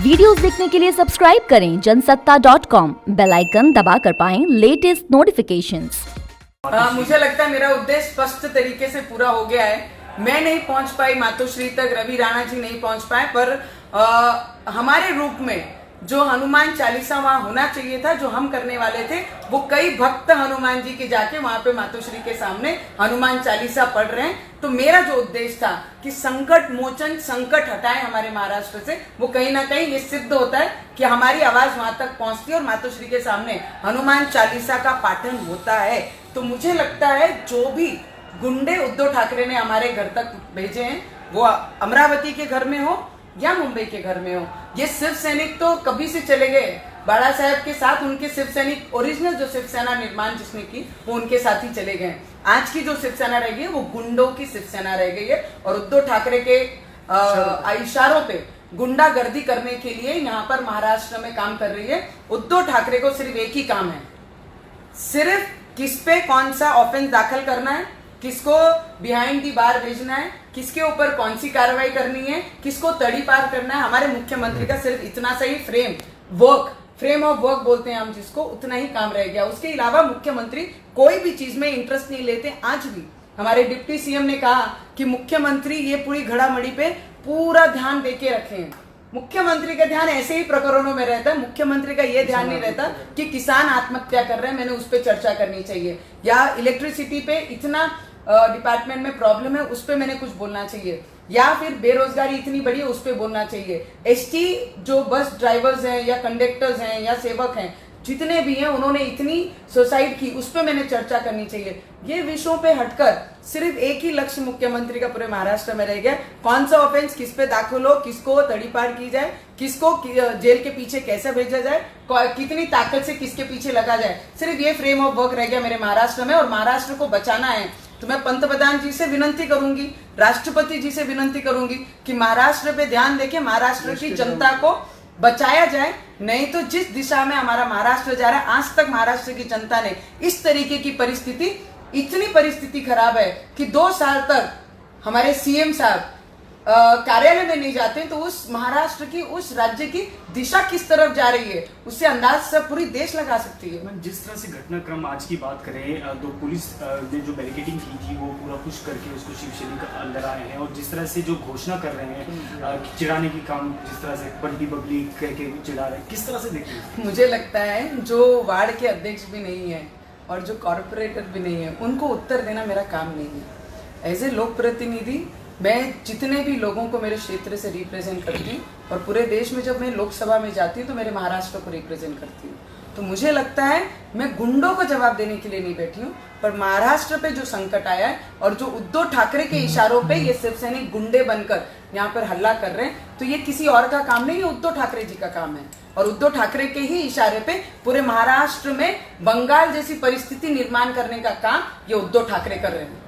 Videos देखने के लिए सब्सक्राइब करें जनसत्ता.com, बेल आइकन दबाकर पाएं लेटेस्ट नोटिफिकेशंस। मुझे लगता है मेरा उद्देश्य स्पष्ट तरीके से पूरा हो गया है। मैं नहीं पहुंच पाई मातोश्री तक, रवि राणा जी नहीं पहुंच पाए, पर हमारे रूप में जो हनुमान चालीसा वहां होना चाहिए था, जो हम करने वाले थे, वो कई भक्त हनुमान जी के जाके वहां पे मातोश्री के सामने हनुमान चालीसा पढ़ रहे हैं। तो मेरा जो उद्देश्य था कि संकट मोचन, संकट हटाए हमारे महाराष्ट्र से, वो कहीं ना कहीं ये सिद्ध होता है कि हमारी आवाज वहां तक पहुंचती है और मातोश्री के सामने हनुमान चालीसा का पाठन होता है। तो मुझे लगता है जो भी गुंडे उद्धव ठाकरे ने हमारे घर तक भेजे हैं, वो अमरावती के घर में हो या मुंबई के घर में हो, ये शिव सैनिक तो कभी से चले गए। बाला साहब के साथ उनके शिव सैनिक, ओरिजिनल जो शिवसेना निर्माण जिसने की, वो उनके साथ ही चले गए। आज की जो शिवसेना रह गई है वो गुंडों की शिवसेना रह गई है और उद्धव ठाकरे के इशारों पे गुंडागर्दी करने के लिए यहाँ पर महाराष्ट्र में काम कर रही है। उद्धव ठाकरे को सिर्फ एक ही काम है, सिर्फ किस पे कौन सा ऑफेंस दाखिल करना है, किसको बिहाइंड दी बार भेजना है, किसके ऊपर कौन सी कार्रवाई करनी है, किसको तड़ी पार करना है। हमारे मुख्यमंत्री का सिर्फ इतना सा ही फ्रेम ऑफ वर्क बोलते हैं हम जिसको, उतना ही काम रह गया। उसके अलावा मुख्यमंत्री कोई भी चीज में इंटरेस्ट नहीं लेते। आज भी हमारे डिप्टी सीएम ने कहा कि मुख्यमंत्री ये पूरी घड़ामड़ी पे पूरा ध्यान देके रखें। मुख्यमंत्री का ध्यान ऐसे ही प्रकरणों में रहता है। मुख्यमंत्री का ये ध्यान नहीं रहता कि किसान आत्महत्या कर रहे हैं, मैंने उस पर चर्चा करनी चाहिए, या इलेक्ट्रिसिटी पे इतना डिपार्टमेंट में प्रॉब्लम है, उस पर मैंने कुछ बोलना चाहिए, या फिर बेरोजगारी इतनी बड़ी है, उस पर बोलना चाहिए। एसटी जो बस ड्राइवर्स हैं या कंडक्टर्स हैं या सेवक हैं, जितने भी हैं, उन्होंने इतनी सुसाइड की, उस पर मैंने चर्चा करनी चाहिए। ये विषयों पे हटकर सिर्फ एक ही लक्ष्य मुख्यमंत्री का पूरे महाराष्ट्र में रह गया, कौन सा ऑफेंस किस पे दाखिल हो, किसको तड़ीपार की जाए, किसको जेल के पीछे कैसे भेजा जाए, कितनी ताकत से किसके पीछे लगा जाए। सिर्फ ये फ्रेम ऑफ वर्क रह गया मेरे महाराष्ट्र में। और महाराष्ट्र को बचाना है तो मैं पंतप्रधान जी से विनती करूंगी, राष्ट्रपति जी से विनंती करूंगी कि महाराष्ट्र पे ध्यान देके महाराष्ट्र की जनता को बचाया जाए। नहीं तो जिस दिशा में हमारा महाराष्ट्र जा रहा है, आज तक महाराष्ट्र की जनता ने इस तरीके की परिस्थिति, इतनी परिस्थिति खराब है कि 2 साल तक हमारे सीएम साहब कार्यालय में नहीं जाते, तो उस महाराष्ट्र की, उस राज्य की दिशा किस तरफ जा रही है, उससे अंदाज सब पूरी देश लगा सकती है। जिस तरह से घटनाक्रम आज की बात करें तो पुलिस ने जो बैरिकेडिंग की थी वो पूरा पुश करके उसको शिवसेना के अंदर आए हैं, और जिस तरह से जो घोषणा कर रहे हैं चिढ़ाने की काम, जिस तरह से बंटी बबली करके चिढ़ा रहे हैं, किस तरह से देखते हैं? मुझे लगता है जो वार्ड के अध्यक्ष भी नहीं है और जो कॉर्पोरेटर भी नहीं है, उनको उत्तर देना मेरा काम नहीं है। एज ए लोक प्रतिनिधि मैं जितने भी लोगों को मेरे क्षेत्र से रिप्रेजेंट करती हूँ, और पूरे देश में जब मैं लोकसभा में जाती हूँ तो मेरे महाराष्ट्र को रिप्रेजेंट करती हूँ। तो मुझे लगता है मैं गुंडों को जवाब देने के लिए नहीं बैठी हूँ, पर महाराष्ट्र पे जो संकट आया है और जो उद्धव ठाकरे के इशारों पे ये शिवसैनिक गुंडे बनकर यहाँ पर हल्ला कर रहे हैं, तो ये किसी और का काम नहीं है, उद्धव ठाकरे जी का काम है। और उद्धव ठाकरे के ही इशारे पे पूरे महाराष्ट्र में बंगाल जैसी परिस्थिति निर्माण करने का काम ये उद्धव ठाकरे कर रहे हैं।